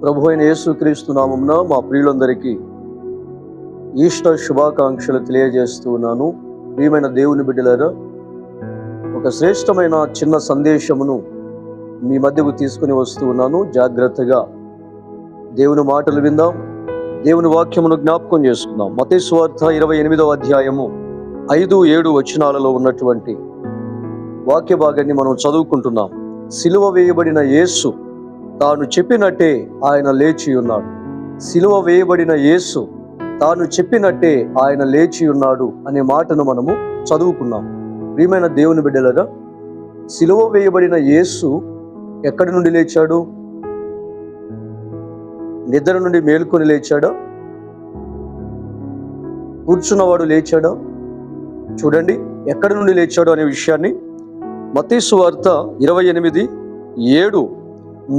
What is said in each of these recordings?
ప్రభు అయిన యేసుక్రీస్తు నామమున మా ప్రియులందరికీ ఈస్టర్ శుభాకాంక్షలు తెలియజేస్తూ ఉన్నాను. ప్రియమైన దేవుని బిడ్డలారా, ఒక శ్రేష్టమైన చిన్న సందేశమును మీ మధ్యకు తీసుకుని వస్తూ ఉన్నాను. జాగ్రత్తగా దేవుని మాటలు విందాం, దేవుని వాక్యమును జ్ఞాపకం చేసుకుందాం. మత్తయి సువార్త 28వ అధ్యాయము 5-7 వచనాలలో ఉన్నటువంటి వాక్య భాగాన్ని మనం చదువుకుంటున్నాం. సిలువ వేయబడిన యేసు తాను చెప్పినట్టే ఆయన లేచి ఉన్నాడు. సిలువ వేయబడిన యేసు తాను చెప్పినట్టే ఆయన లేచి ఉన్నాడు అనే మాటను మనము చదువుకున్నాం. ప్రియమైన దేవుని బిడ్డలారా, సిలువ వేయబడిన యేసు ఎక్కడి నుండి లేచాడు? నిద్ర నుండి మేలుకొని లేచాడా? కూర్చున్నవాడు లేచాడా? చూడండి ఎక్కడి నుండి లేచాడు అనే విషయాన్ని మత్తయి సువార్త 28:7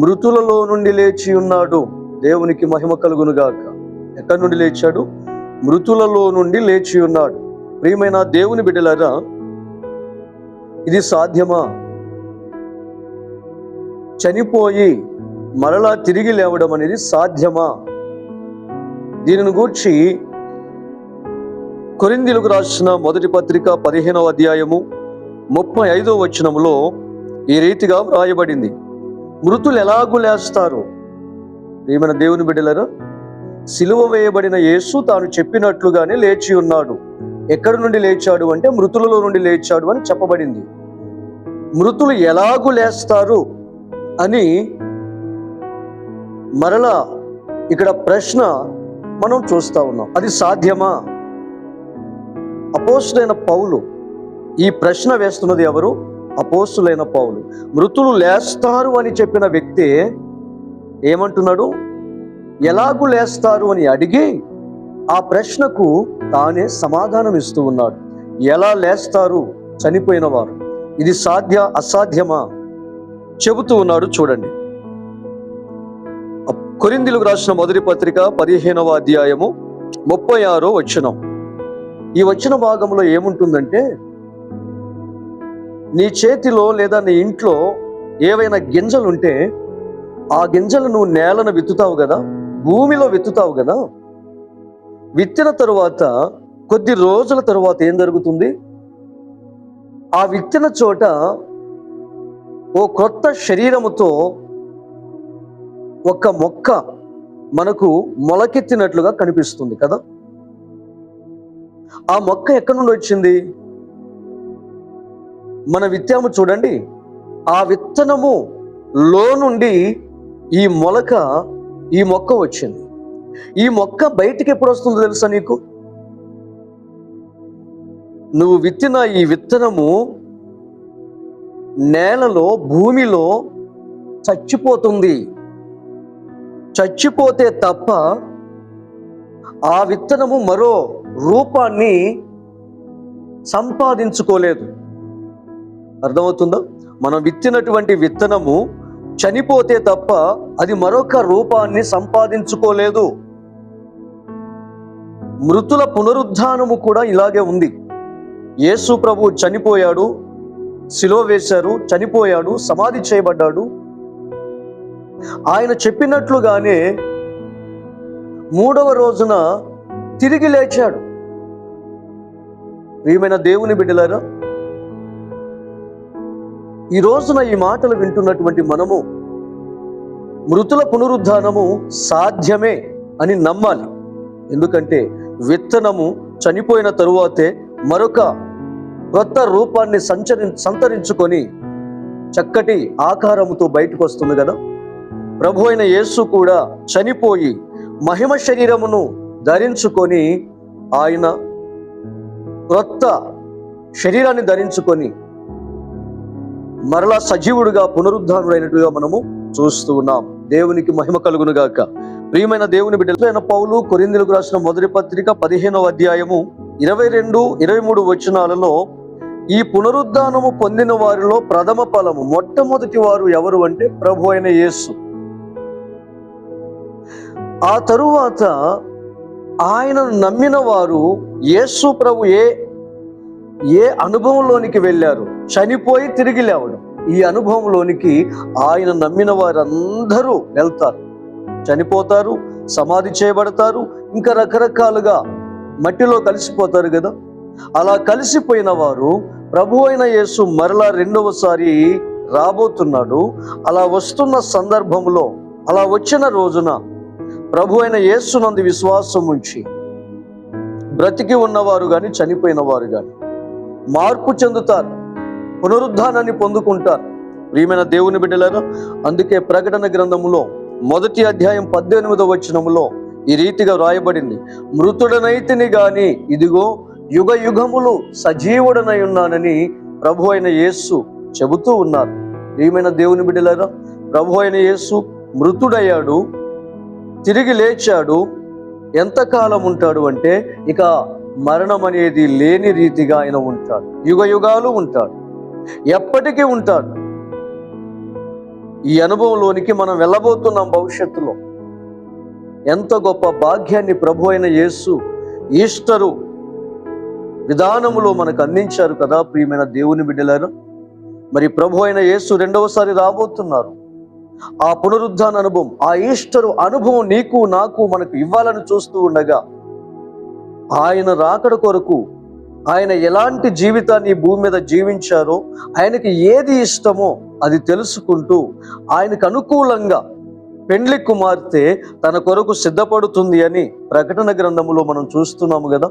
మృతులలో నుండి లేచి ఉన్నాడు. దేవునికి మహిమ కలుగునుగాక. ఎక్కడి నుండి లేచాడు? మృతులలో నుండి లేచి ఉన్నాడు. ప్రియమైన దేవుని బిడ్డలారా, ఇది సాధ్యమా? చనిపోయి మరలా తిరిగి లేవడం అనేది సాధ్యమా? దీనిని గూర్చి కొరింథీయులకు రాసిన మొదటి పత్రిక 15వ అధ్యాయము 35వ వచనములో ఈ రీతిగా వ్రాయబడింది. మృతులు ఎలాగూ లేస్తారు? ప్రియమైన దేవుని బిడ్డలారా, సిలువ వేయబడిన యేసు తాను చెప్పినట్లుగానే లేచి ఉన్నాడు. ఎక్కడి నుండి లేచాడు అంటే మృతులలో నుండి లేచాడు అని చెప్పబడింది. మృతులు ఎలాగూ లేస్తారు అని మరలా ఇక్కడ ప్రశ్న మనం చూస్తా ఉన్నాం. అది సాధ్యమా? అపోస్తులైన పౌలు ఈ ప్రశ్న వేస్తున్నది ఎవరు? అపోస్తులైన పౌలు. మృతులు లేస్తారు అని చెప్పిన వ్యక్తి ఏమంటున్నాడు? ఎలాగూ లేస్తారు అని అడిగి ఆ ప్రశ్నకు తానే సమాధానం ఇస్తూ ఉన్నాడు. ఎలా లేస్తారు చనిపోయిన వారు? ఇది అసాధ్యమా చెబుతూ ఉన్నాడు. చూడండి, కొరింథీయులకు రాసిన మొదటి పత్రిక 15వ అధ్యాయము 36వ వచనం. ఈ వచన భాగంలో ఏముంటుందంటే, నీ చేతిలో లేదా నీ ఇంట్లో ఏవైనా గింజలుంటే ఆ గింజలు నువ్వు నేలను విత్తుతావు కదా, భూమిలో విత్తుతావు కదా. విత్తిన తరువాత కొద్ది రోజుల తరువాత ఏం జరుగుతుంది? ఆ విత్తిన చోట ఓ క్రొత్త శరీరముతో ఒక మొక్క మనకు మొలకెత్తినట్లుగా కనిపిస్తుంది కదా. ఆ మొక్క ఎక్కడి నుండి వచ్చింది? మన విత్తాము చూడండి, ఆ విత్తనము లో నుండి ఈ మొక్క వచ్చింది. ఈ మొక్క బయటికి ఎప్పుడు వస్తుందో తెలుసా నీకు? నువ్వు విత్తిన ఈ విత్తనము నేలలో, భూమిలో చచ్చిపోతుంది. చచ్చిపోతే తప్ప ఆ విత్తనము మరో రూపాన్ని సంపాదించుకోలేదు. అర్థమవుతుందా? మనం విత్తినటువంటి విత్తనము చనిపోతే తప్ప అది మరొక రూపాన్ని సంపాదించుకోలేదు. మృతుల పునరుద్ధానము కూడా ఇలాగే ఉంది. యేసు ప్రభు చనిపోయాడు, సిలువ వేశారు, చనిపోయాడు, సమాధి చేయబడ్డాడు. ఆయన చెప్పినట్లుగానే 3వ రోజున తిరిగి లేచాడు. ప్రియమైన దేవుని బిడ్డలారా, ఈ రోజున ఈ మాటలు వింటున్నటువంటి మనము మృతుల పునరుద్ధానము సాధ్యమే అని నమ్మాలి. ఎందుకంటే విత్తనము చనిపోయిన తరువాతే మరొక కొత్త రూపాన్ని సంతరించుకొని చక్కటి ఆకారముతో బయటకు వస్తుంది కదా. ప్రభు అయిన యేసు కూడా చనిపోయి మహిమ శరీరమును ధరించుకొని, ఆయన క్రొత్త శరీరాన్ని ధరించుకొని మరలా సజీవుడుగా పునరుద్ధానుడైనట్టుగా మనము చూస్తూ ఉన్నాం. దేవునికి మహిమ కలుగునుగాక. ప్రియమైన దేవుని బిడ్డలైన పౌలు కొరింథీయులకు రాసిన మొదటి పత్రిక 15వ అధ్యాయము 22-23 వచనాలలో ఈ పునరుద్ధానము పొందిన వారిలో ప్రథమ ఫలము, మొట్టమొదటి వారు ఎవరు అంటే ప్రభు అయిన యేసు. ఆ తరువాత ఆయనను నమ్మిన వారు యేసు ప్రభు ఏ అనుభవంలోనికి వెళ్ళారు? చనిపోయి తిరిగి లేవడం. ఈ అనుభవంలోనికి ఆయన నమ్మిన వారందరూ వెళ్తారు. చనిపోతారు, సమాధి చేయబడతారు, ఇంకా రకరకాలుగా మట్టిలో కలిసిపోతారు కదా. అలా కలిసిపోయిన వారు ప్రభు అయిన యేసు మరలా రెండవసారి రాబోతున్నాడు. అలా వస్తున్న సందర్భంలో, అలా వచ్చిన రోజున ప్రభు అయిన యేసునందు విశ్వాసం ఉంచి బ్రతికి ఉన్నవారు కానీ చనిపోయిన వారు కానీ మార్పు చెందుతారు, పునరుద్ధానాన్ని పొందుకుంటారు. ప్రియమైన దేవుని బిడ్డలారా, అందుకే ప్రకటన గ్రంథములో 1వ అధ్యాయం 18వ వచనములో ఈ రీతిగా వ్రాయబడింది, మృతుడనైతిని గాని ఇదిగో యుగ యుగములు సజీవుడనై ఉన్నానని ప్రభు అయిన యేసు చెబుతూ ఉన్నారు. ప్రియమైన దేవుని బిడ్డలారా, ప్రభు అయిన యేసు మృతుడయ్యాడు, తిరిగి లేచాడు. ఎంతకాలం ఉంటాడు అంటే ఇక మరణం అనేది లేని రీతిగా ఆయన ఉంటాడు, యుగ యుగాలు ఉంటాడు, ఎప్పటికీ ఉంటాడు. ఈ అనుభవంలోనికి మనం వెళ్ళబోతున్నాం భవిష్యత్తులో. ఎంత గొప్ప భాగ్యాన్ని ప్రభు అయిన యేసు ఈస్టరు విధానములో మనకు అందించారు కదా ప్రియమైన దేవుని బిడ్డలారా. మరి ప్రభు అయిన యేసు రెండవసారి రాబోతున్నారు. ఆ పునరుద్ధాన అనుభవం, ఆ ఈస్టరు అనుభవం నీకు నాకు మనకు ఇవ్వాలని చూస్తూ ఉండగా, ఆయన రాకడ కొరకు ఆయన ఎలాంటి జీవితాన్ని ఈ భూమి మీద జీవించారో, ఆయనకి ఏది ఇష్టమో అది తెలుసుకుంటూ ఆయనకు అనుకూలంగా పెండ్లి కుమార్తె తన కొరకు సిద్ధపడుతుంది అని ప్రకటన గ్రంథములో మనం చూస్తున్నాము కదా.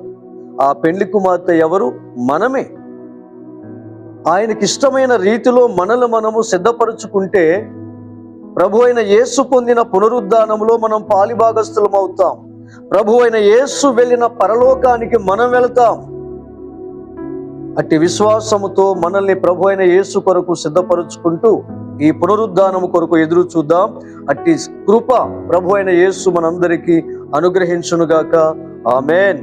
ఆ పెండ్లి కుమార్తె ఎవరు? మనమే. ఆయనకి ఇష్టమైన రీతిలో మనము సిద్ధపరుచుకుంటే ప్రభు అయిన యేసు పొందిన పునరుద్ధానములో మనం పాలిభాగస్థులం అవుతాం. ప్రభు అయిన యేసు వెళ్ళిన పరలోకానికి మనం వెళతాం. అట్టి విశ్వాసముతో మనల్ని ప్రభు అయిన యేసు కొరకు సిద్ధపరుచుకుంటూ ఈ పునరుద్ధానము కొరకు ఎదురు చూద్దాం. అట్టి కృప ప్రభు అయిన యేసు మనందరికీ అనుగ్రహించునుగాక. ఆమేన్.